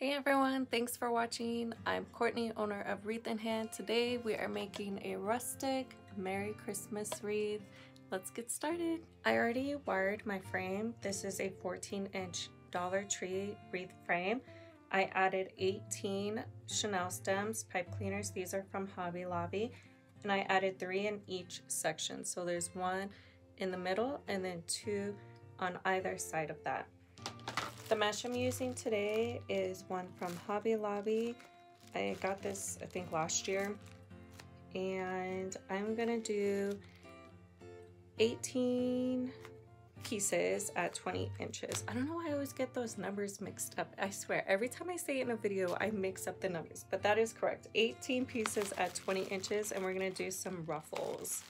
Hey everyone, thanks for watching. I'm Courtney, owner of Wreath in Hand. Today we are making a rustic Merry Christmas wreath. Let's get started. I already wired my frame. This is a 14-inch Dollar Tree wreath frame. I added 18 Chanel stems, pipe cleaners. These are from Hobby Lobby. And I added 3 in each section. So there's 1 in the middle and then 2 on either side of that. The mesh I'm using today is one from Hobby Lobby. I got this, I think, last year. And I'm gonna do 18 pieces at 20 inches. I don't know why I always get those numbers mixed up. I swear, every time I say it in a video, I mix up the numbers, but that is correct. 18 pieces at 20 inches, and we're gonna do some ruffles.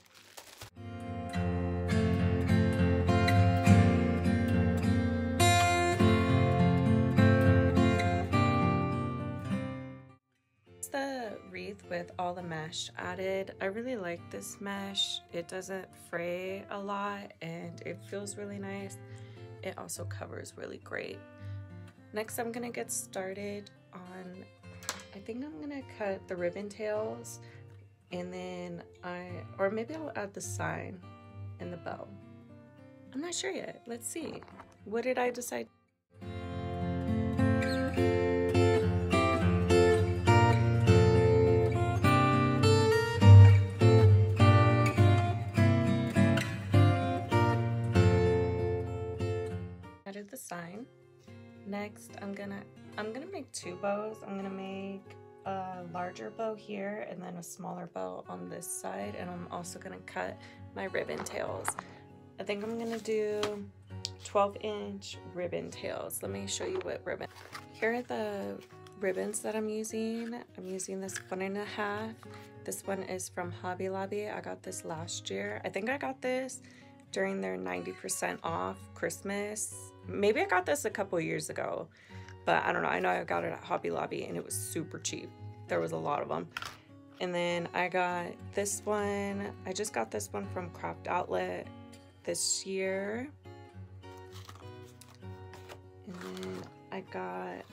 The wreath with all the mesh added. I really like this mesh. It doesn't fray a lot and it feels really nice. It also covers really great. Next, I'm gonna get started on, I think I'm gonna cut the ribbon tails, and then or maybe I'll add the sign and the bow. I'm not sure yet. Let's see. What did I decide? The sign. Next, I'm gonna make 2 bows. I'm gonna make a larger bow here and then a smaller bow on this side, and I'm also gonna cut my ribbon tails. I think I'm gonna do 12-inch ribbon tails. Let me show you what ribbon. Here are the ribbons that I'm using. I'm using this 1.5. This one is from Hobby Lobby. I got this last year. I think I got this during their 90% off Christmas. Maybe I got this a couple years ago, but I don't know. I know I got it at Hobby Lobby and it was super cheap. There was a lot of them. And then I got this one. I just got this one from Craft Outlet this year. And then I got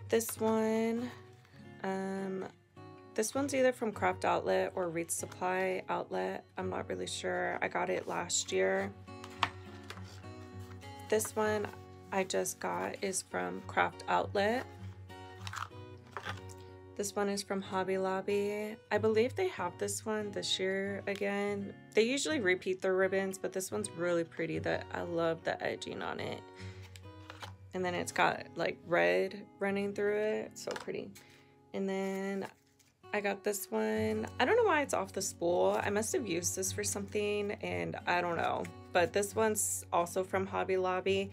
this one. This one's either from Craft Outlet or Wreath Supply Outlet. I'm not really sure. I got it last year. This one I just got is from Craft Outlet. This one is from Hobby Lobby. I believe they have this one this year again. They usually repeat their ribbons, but this one's really pretty. I love the edging on it. And then it's got like red running through it. So pretty. And then I got this one. I don't know why it's off the spool. I must have used this for something and I don't know. But this one's also from Hobby Lobby.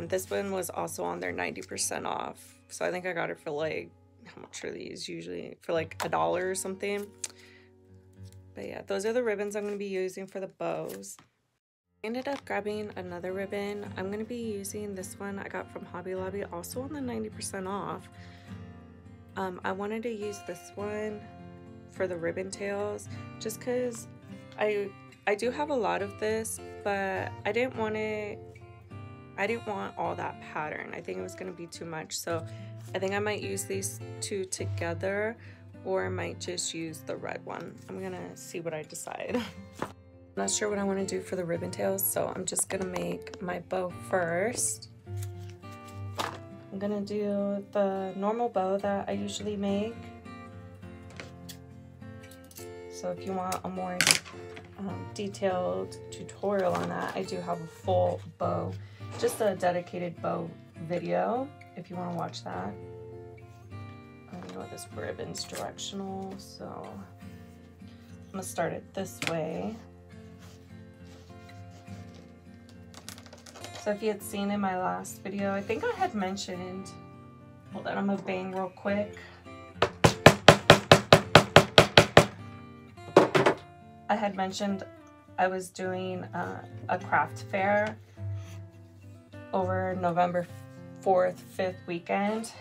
This one was also on their 90% off. So I think I got it for like, how much are these usually? For like $1 or something. But yeah, those are the ribbons I'm going to be using for the bows. I ended up grabbing another ribbon. I'm going to be using this one I got from Hobby Lobby, also on the 90% off. I wanted to use this one for the ribbon tails just because I do have a lot of this, but I didn't want all that pattern. I think it was going to be too much, so I think I might use these 2 together, or I might just use the red one. I'm gonna see what I decide. I'm not sure what I want to do for the ribbon tails, so I'm just gonna make my bow first. I'm gonna do the normal bow that I usually make. So if you want a more detailed tutorial on that, I do have a full bow, just a dedicated bow video if you want to watch that. I know this ribbon's directional, so I'm gonna start it this way. So if you had seen in my last video, I think I had mentioned, hold on, I'm gonna bang real quick. I had mentioned I was doing a craft fair over November 4th, 5th weekend,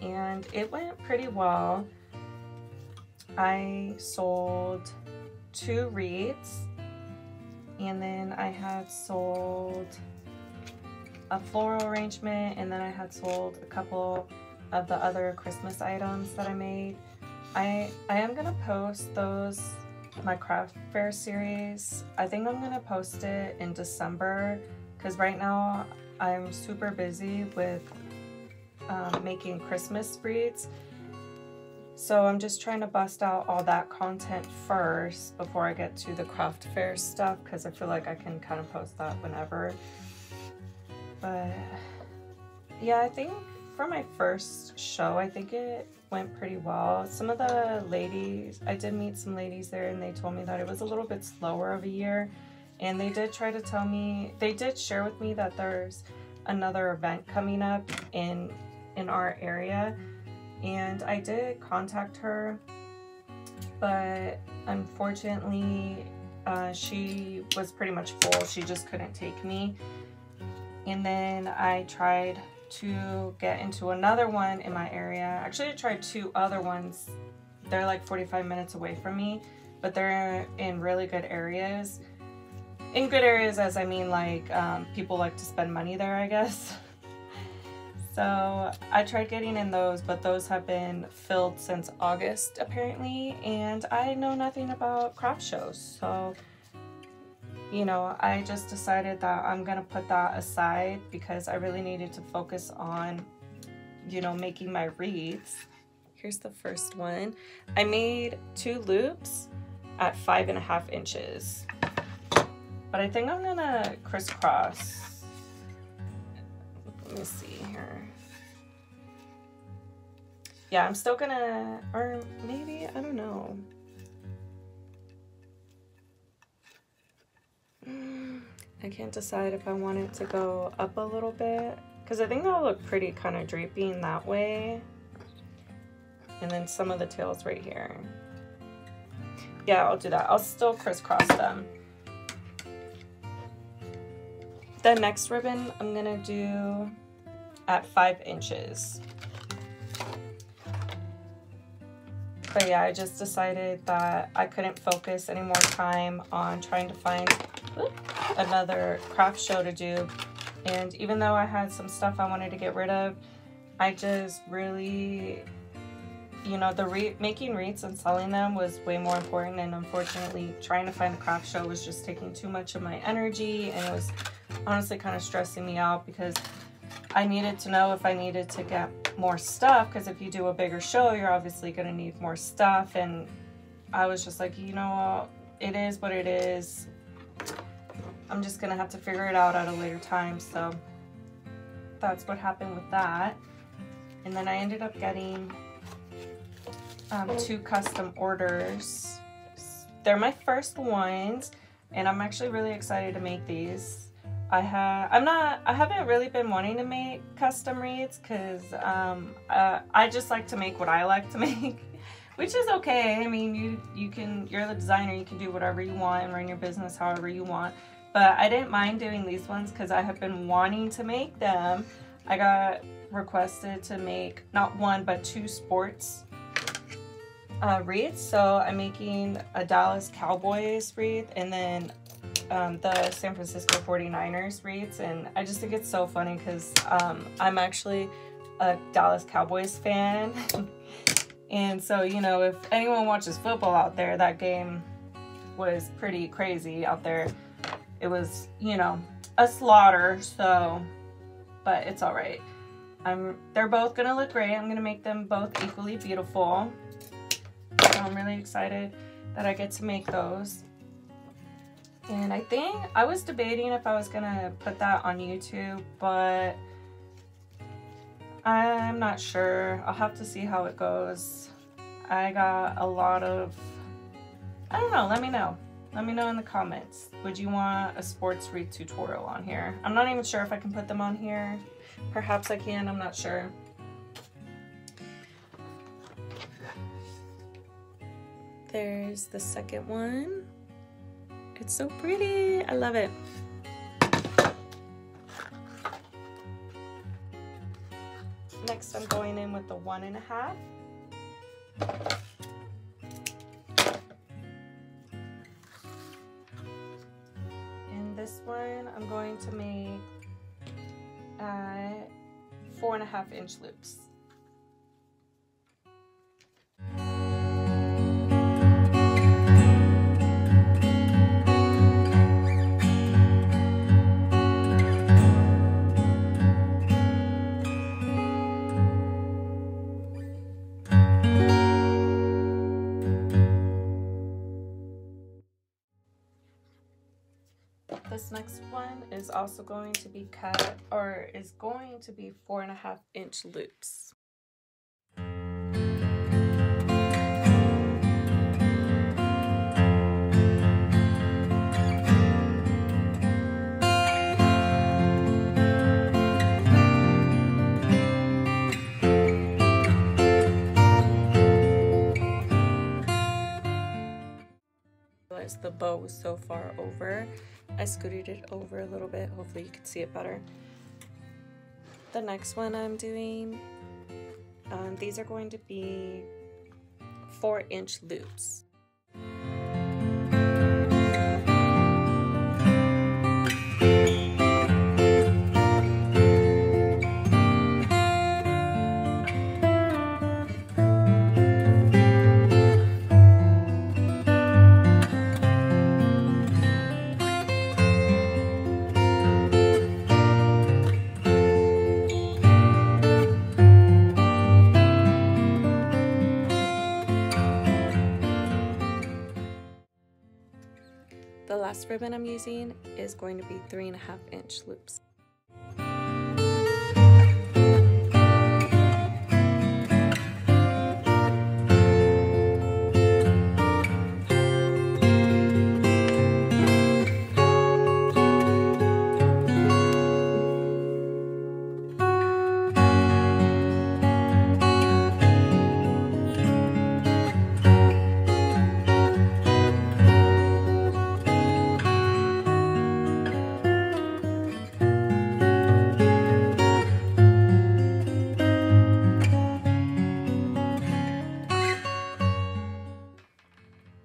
and it went pretty well. I sold 2 wreaths, and then I had sold a floral arrangement, and then I had sold a couple of the other Christmas items that I made. I am gonna post those, my craft fair series. I think I'm gonna post it in December because right now I'm super busy with making Christmas wreaths. So I'm just trying to bust out all that content first before I get to the craft fair stuff, because I feel like I can kind of post that whenever. But yeah, I think for my first show, I think it went pretty well. Some of the ladies, I did meet some ladies there, and they told me that it was a little bit slower of a year. And they did try to tell me, they did share with me that there's another event coming up in our area. And I did contact her, but unfortunately, she was pretty much full. She just couldn't take me. And then I tried to get into another one in my area. Actually, I tried 2 other ones. They're like 45 minutes away from me, but they're in really good areas. In good areas, as I mean, like people like to spend money there, I guess. So I tried getting in those, but those have been filled since August apparently, and I know nothing about craft shows. So, you know, I just decided that I'm gonna put that aside because I really needed to focus on, you know, making my wreaths. Here's the first one. I made 2 loops at 5.5 inches, but I think I'm gonna crisscross. Let me see here. Yeah, I'm still gonna, or maybe, I don't know. I can't decide if I want it to go up a little bit, because I think that'll look pretty kind of draping that way. And then some of the tails right here. Yeah, I'll do that. I'll still crisscross them. The next ribbon I'm gonna do at 5 inches. But yeah, I just decided that I couldn't focus any more time on trying to find another craft show to do. And even though I had some stuff I wanted to get rid of, I just really, you know, making wreaths and selling them was way more important. And unfortunately, trying to find the craft show was just taking too much of my energy, and it was honestly kind of stressing me out because I needed to know if I needed to get more stuff, because if you do a bigger show, you're obviously going to need more stuff. And I was just like, you know, it is what it is. I'm just going to have to figure it out at a later time. So that's what happened with that. And then I ended up getting 2 custom orders. They're my first ones, and I'm actually really excited to make these. I haven't really been wanting to make custom wreaths because I just like to make what I like to make, which is okay. I mean, you're the designer, you can do whatever you want and run your business however you want. But I didn't mind doing these ones because I have been wanting to make them. I got requested to make not 1 but 2 sports wreaths. So I'm making a Dallas Cowboys wreath and then the San Francisco 49ers wreaths. And I just think it's so funny because I'm actually a Dallas Cowboys fan. And so, you know, if anyone watches football out there, that game was pretty crazy out there. It was, you know, a slaughter, so, but it's all right. They're both gonna look great. I'm gonna make them both equally beautiful. So I'm really excited that I get to make those. And I think I was debating if I was gonna put that on YouTube, but I'm not sure. I'll have to see how it goes. I got a lot of, I don't know, let me know. Let me know in the comments. Would you want a sports wreath tutorial on here? I'm not even sure if I can put them on here. Perhaps I can, I'm not sure. There's the second one. It's so pretty. I love it. Next, I'm going in with the 1.5. And this one, I'm going to make 4.5 inch loops. This next one is also going to be cut, or is going to be 4.5-inch loops. The bow was so far over, I scooted it over a little bit. Hopefully you can see it better. The next one I'm doing, these are going to be 4-inch loops. The last ribbon I'm using is going to be 3.5-inch loops.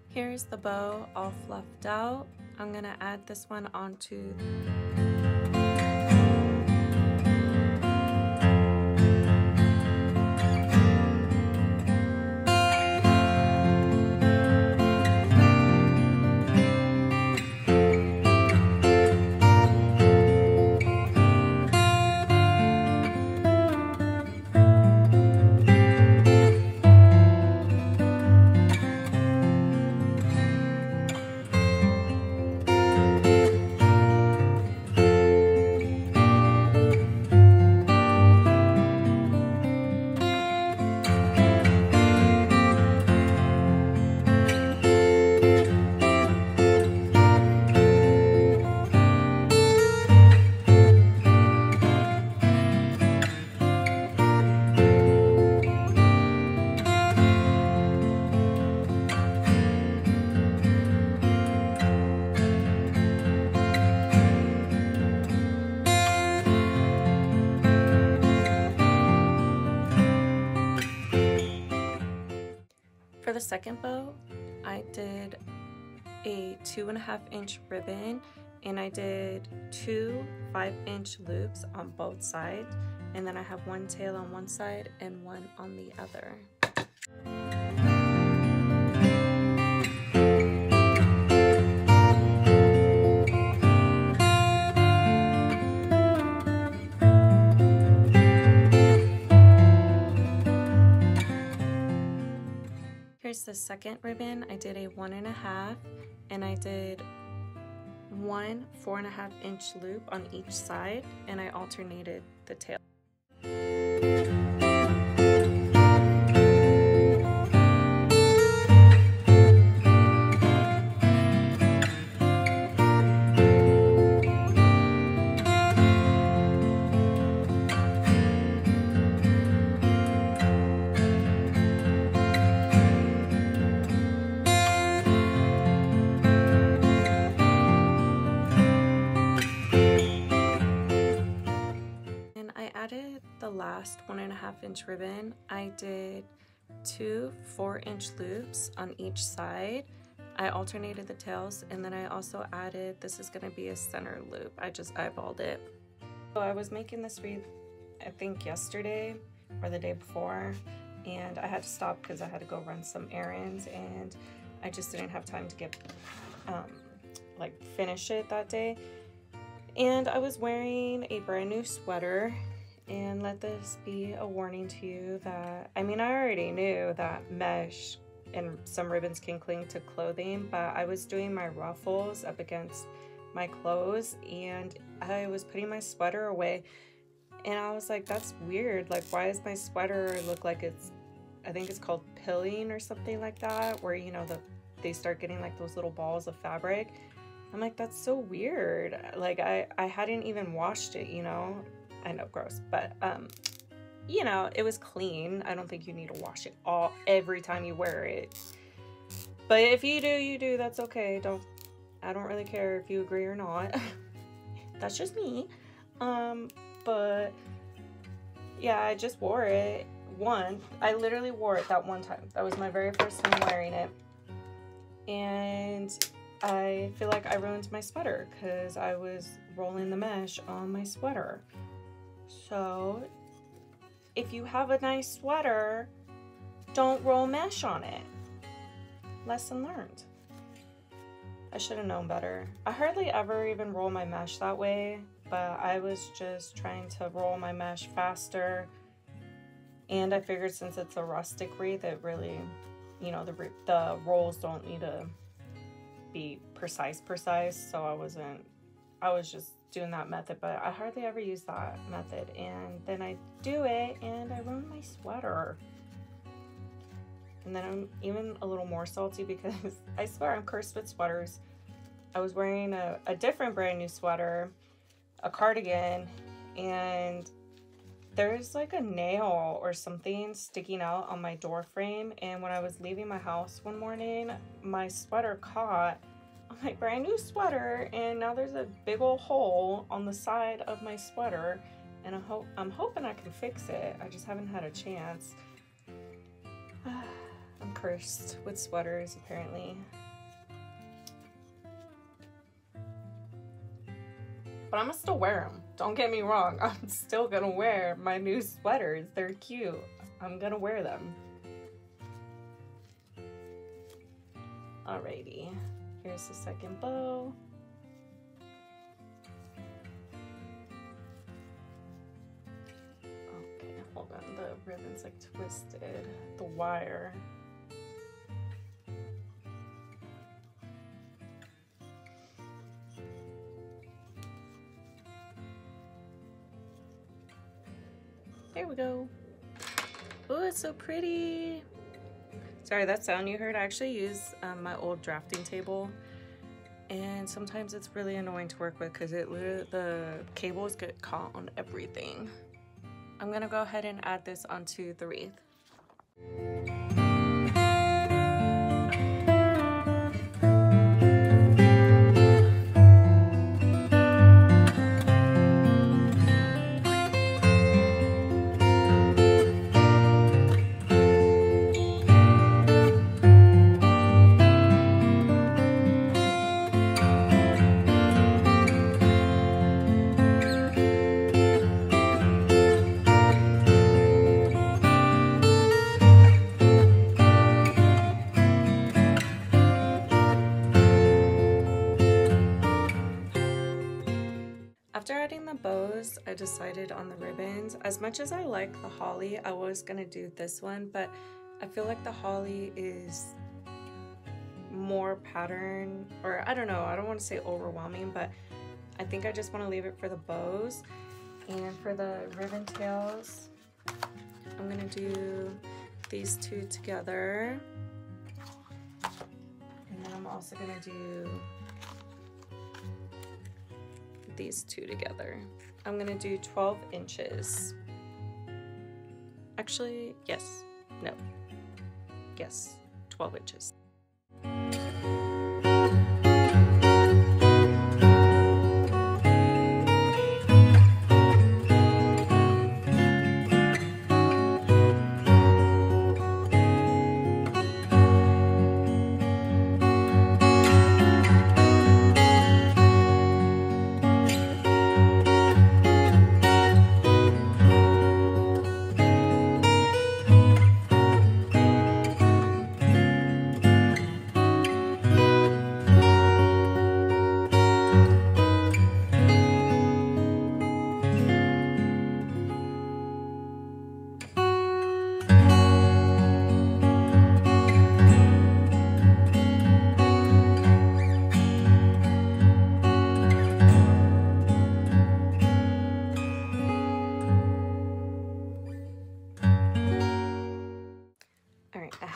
Here's the bow all fluffed out. I'm gonna add this one onto For the second bow, I did a 2.5-inch ribbon, and I did 2 5-inch loops on both sides, and then I have one tail on one side and one on the other. Here's the second ribbon. I did a 1.5, and I did one 4.5-inch loop on each side, and I alternated the tail. The last 1.5-inch ribbon, I did 2 4-inch loops on each side. I alternated the tails, and then I also added, this is going to be a center loop. I just eyeballed it. So I was making this wreath, I think yesterday or the day before, and I had to stop because I had to go run some errands, and I just didn't have time to get like finish it that day. And I was wearing a brand new sweater. And let this be a warning to you that, I mean, I already knew that mesh and some ribbons can cling to clothing, but I was doing my ruffles up against my clothes, and I was putting my sweater away, and I was like, that's weird. Like, why does my sweater look like it's, I think it's called pilling or something like that, where, you know, they start getting like those little balls of fabric. I'm like, that's so weird. Like, I hadn't even washed it, you know. I know, gross, but you know, it was clean. I don't think you need to wash it every time you wear it. But if you do, you do. That's okay. I don't really care if you agree or not. That's just me. But yeah, I just wore it I literally wore it that one time. That was my very first time wearing it. And I feel like I ruined my sweater because I was rolling the mesh on my sweater. So if you have a nice sweater, don't roll mesh on it. Lesson learned. I should have known better. I hardly ever even roll my mesh that way, but I was just trying to roll my mesh faster. And I figured since it's a rustic wreath, it really, you know, the rolls don't need to be precise. So I was just doing that method, but I hardly ever use that method. And then I do it and I ruin my sweater. And then I'm even a little more salty because I swear I'm cursed with sweaters. I was wearing a different brand new sweater, a cardigan, and there's like a nail or something sticking out on my door frame. And when I was leaving my house one morning, my sweater caught on my brand new sweater, and now there's a big old hole on the side of my sweater. And I'm hoping I can fix it. I just haven't had a chance. I'm cursed with sweaters, apparently. But I'm gonna still wear them. Don't get me wrong. I'm still gonna wear my new sweaters. They're cute. I'm gonna wear them. Alrighty. Here's the second bow. Okay, hold on. The ribbon's like twisted. The wire. There we go. Oh, it's so pretty. Sorry, that sound you heard, I actually use my old drafting table, and sometimes it's really annoying to work with because the cables get caught on everything. I'm gonna go ahead and add this onto the wreath. After adding the bows, I decided on the ribbons. As much as I like the holly, I was gonna do this one, but I feel like the holly is more pattern, or I don't know, I don't want to say overwhelming, but I think I just want to leave it for the bows. And for the ribbon tails, I'm gonna do these two together, and then I'm also gonna do these two together. I'm gonna do 12 inches. Actually, yes, no, yes, 12 inches.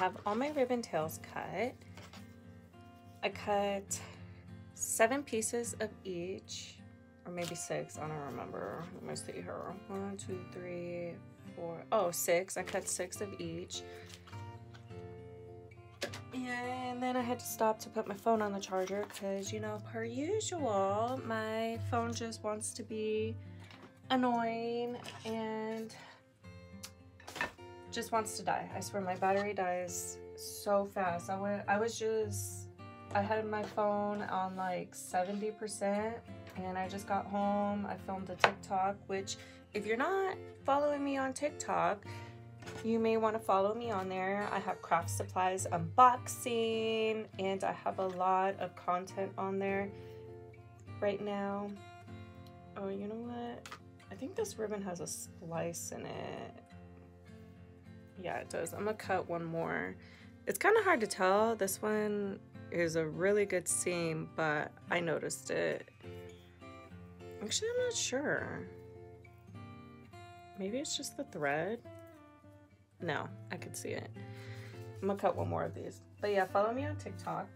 have all my ribbon tails cut. I cut 7 pieces of each, or maybe 6, I don't remember. Let me see here. 1, 2, 3, 4, oh, 6. I cut 6 of each. And then I had to stop to put my phone on the charger because, you know, per usual, my phone just wants to be annoying and just wants to die. I swear my battery dies so fast. I had my phone on like 70% and I just got home. I filmed a TikTok, which if you're not following me on TikTok, you may want to follow me on there. I have craft supplies unboxing and I have a lot of content on there right now. Oh, you know what? I think this ribbon has a splice in it. Yeah, it does. I'm gonna cut one more. It's kind of hard to tell. This one is a really good seam, but I noticed it. Actually, I'm not sure. Maybe it's just the thread. No, I could see it. I'm gonna cut one more of these. But yeah, follow me on TikTok.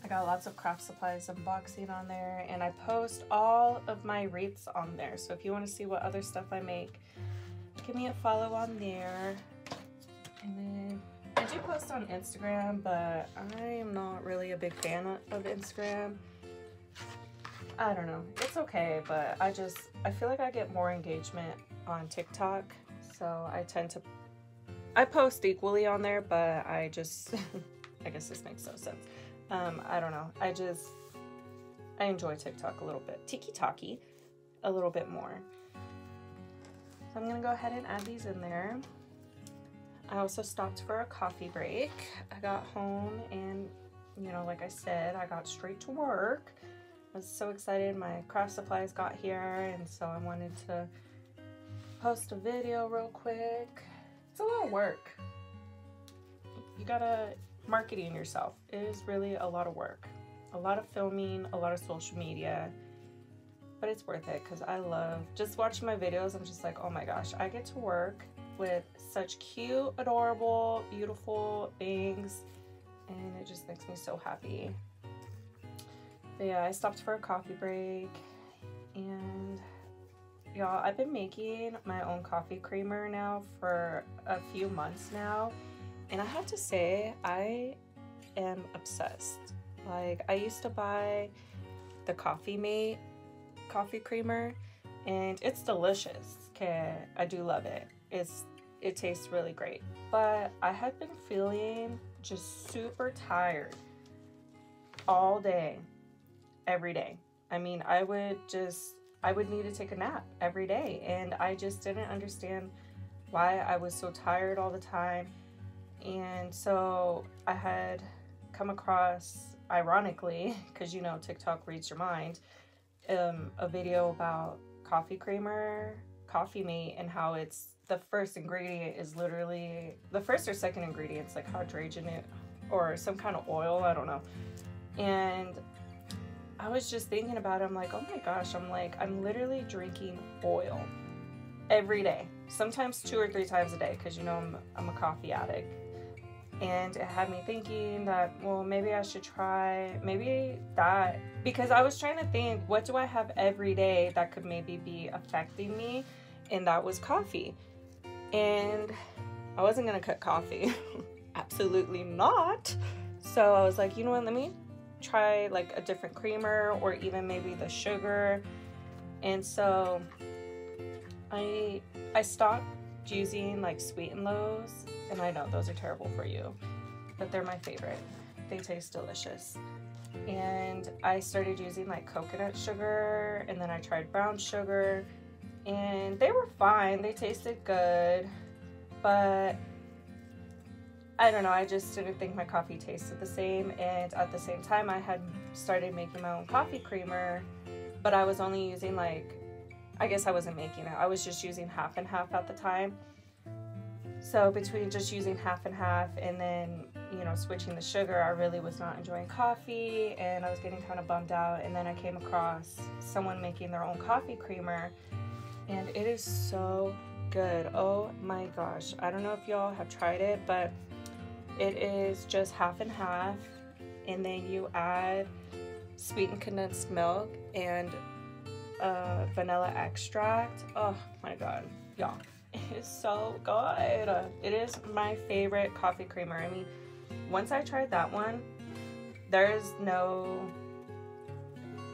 I got lots of craft supplies unboxing on there, and I post all of my wreaths on there. So if you want to see what other stuff I make, give me a follow on there. And then I do post on Instagram, but I am not really a big fan of Instagram. I don't know. It's okay, but I feel like I get more engagement on TikTok. So I post equally on there, but I guess this makes no sense. I don't know. I enjoy TikTok a little bit. Tiki-talky a little bit more. So I'm gonna go ahead and add these in there. I also stopped for a coffee break. I got home and, you know, like I said, I got straight to work. I was so excited. My craft supplies got here, and so I wanted to post a video real quick. It's a lot of work. You gotta marketing yourself. It is really a lot of work. A lot of filming, a lot of social media. But it's worth it because I love just watching my videos. I'm just like, oh my gosh, I get to work with such cute, adorable, beautiful things, and it just makes me so happy. But yeah, I stopped for a coffee break, and y'all, I've been making my own coffee creamer now for a few months now, and I have to say, I am obsessed. Like, I used to buy the Coffee Mate coffee creamer, and it's delicious. Okay, I do love it. It tastes really great. But I had been feeling just super tired all day, every day. I mean, I would need to take a nap every day, and I just didn't understand why I was so tired all the time. And so I had come across, ironically, because you know TikTok reads your mind, a video about coffee creamer, Coffee Mate, and how it's the first ingredient is literally the first or second ingredient's like hydrogen or some kind of oil, I don't know. And I was just thinking about it. I'm like, oh my gosh, I'm literally drinking oil every day, sometimes 2 or 3 times a day, because you know I'm a coffee addict. And it had me thinking that, well, maybe I should try maybe that, because I was trying to think, what do I have every day that could maybe be affecting me? And that was coffee. And I wasn't gonna cut coffee. Absolutely not. So I was like, you know what, let me try like a different creamer, or even maybe the sugar. And so I stopped using like Sweet and Lows, and I know those are terrible for you, but they're my favorite. They taste delicious. And I started using like coconut sugar, and then I tried brown sugar, and they were fine. They tasted good, but I don't know, I just didn't think my coffee tasted the same. And at the same time, I had started making my own coffee creamer, but I was only using like, I guess I wasn't making it, I was just using half and half at the time. So between just using half and half and then, you know, switching the sugar, I really was not enjoying coffee, and I was getting kind of bummed out. And then I came across someone making their own coffee creamer, and it is so good. Oh my gosh, I don't know if y'all have tried it, but It is just half and half, and then you add sweetened condensed milk and vanilla extract. Oh my god, y'all, it is so good. It is my favorite coffee creamer. I mean, once I tried that one, there's no,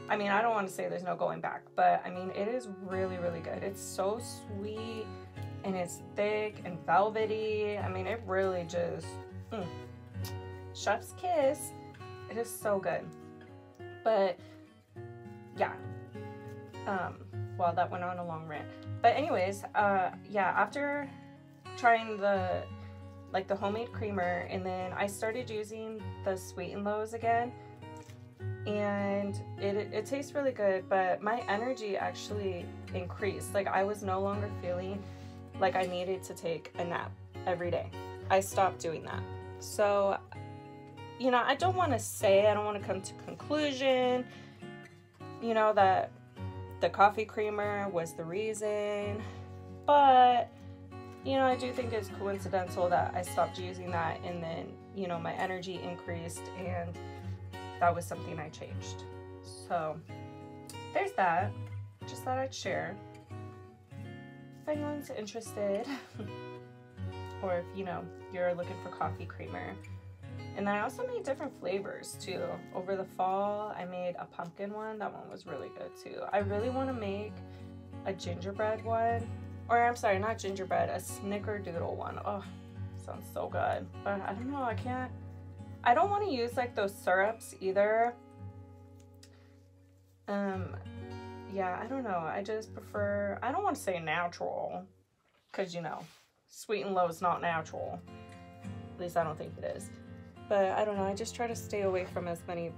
I mean, I don't want to say there's no going back, but I mean, it is really, really good. It's so sweet, and it's thick and velvety. I mean, it really just, chef's kiss. It is so good. But yeah, well, that went on a long rant. But anyways, yeah, after trying the homemade creamer, and then I started using the Sweet and Lows again, and it tastes really good, but my energy actually increased. Like, I was no longer feeling like I needed to take a nap every day. I stopped doing that. So, you know, I don't want to come to conclusion, you know, that the coffee creamer was the reason, but, you know, I do think it's coincidental that I stopped using that, and then, you know, my energy increased, and that was something I changed. So there's that. Just thought I'd share. If anyone's interested, or if, you know, you're looking for coffee creamer. And then I also made different flavors too. Over the fall, I made a pumpkin one. That one was really good too. I really want to make a gingerbread one. Or I'm sorry, not gingerbread, a snickerdoodle one. Oh, sounds so good. But I don't know, I don't want to use like those syrups either. Yeah, I don't know. I just prefer, I don't want to say natural, because, you know, Sweet and Low is not natural. At least I don't think it is. But I don't know, I just try to stay away from as many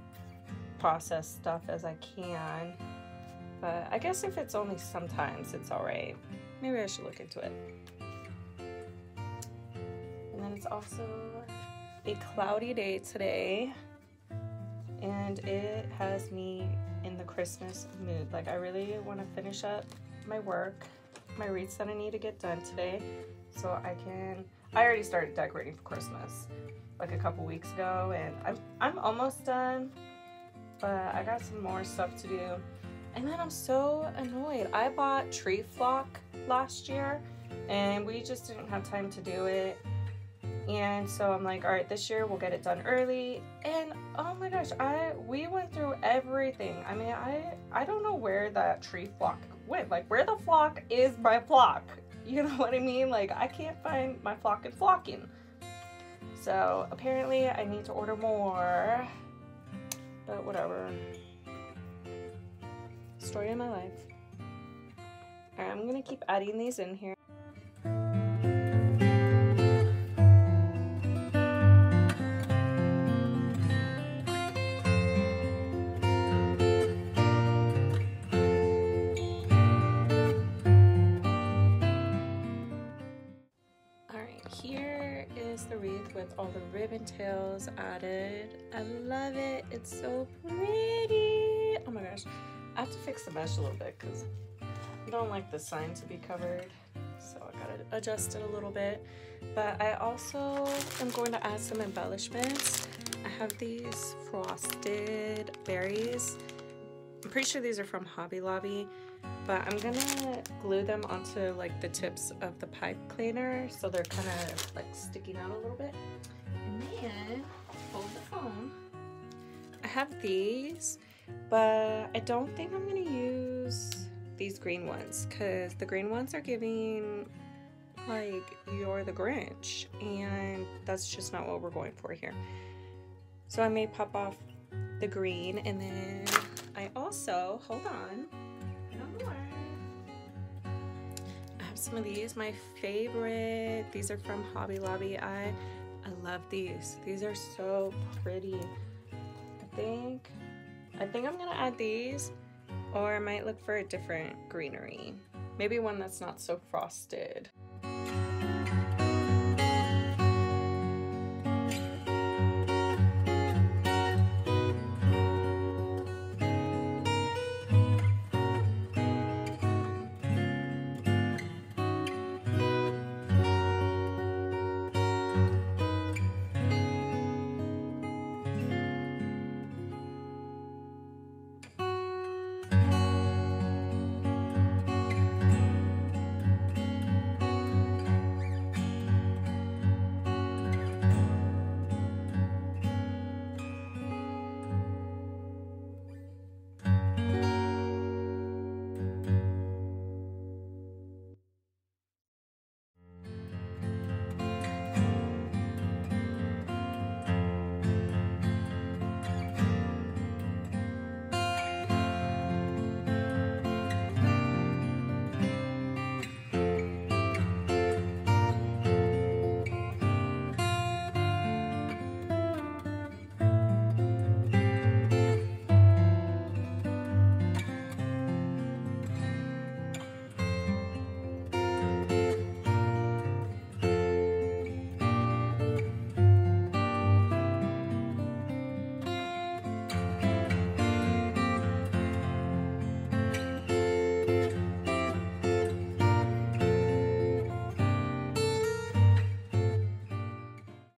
processed stuff as I can. But I guess if it's only sometimes, it's alright. Maybe I should look into it. And then it's also a cloudy day today, and it has me in the Christmas mood. Like, I really want to finish up my work, my wreaths that I need to get done today, so I already started decorating for Christmas like a couple weeks ago, and I'm almost done, but I got some more stuff to do. And then I'm so annoyed. I bought tree flock last year, and we just didn't have time to do it. And so I'm like, all right, this year we'll get it done early. And oh my gosh, we went through everything. I mean, I don't know where that tree flock went. Like, where the flock is my flock? You know what I mean? Like, I can't find my flock and flocking. So apparently I need to order more, but whatever. Story of my life. All right, I'm gonna keep adding these in here. Here is the wreath with all the ribbon tails added. I love it. It's so pretty. Oh my gosh. I have to fix the mesh a little bit because I don't like the sign to be covered. So I gotta adjust it a little bit. But I also am going to add some embellishments. I have these frosted berries. I'm pretty sure these are from Hobby Lobby. But I'm gonna glue them onto like the tips of the pipe cleaner, so they're kind of like sticking out a little bit. And then, hold the phone. I have these, but I don't think I'm gonna use these green ones, because the green ones are giving like you're the Grinch, and that's just not what we're going for here. So I may pop off the green, and then I also, hold on, I have some of these, my favorite. These are from Hobby Lobby. I love these. These are so pretty. I think I'm gonna add these, or I might look for a different greenery. Maybe one that's not so frosted.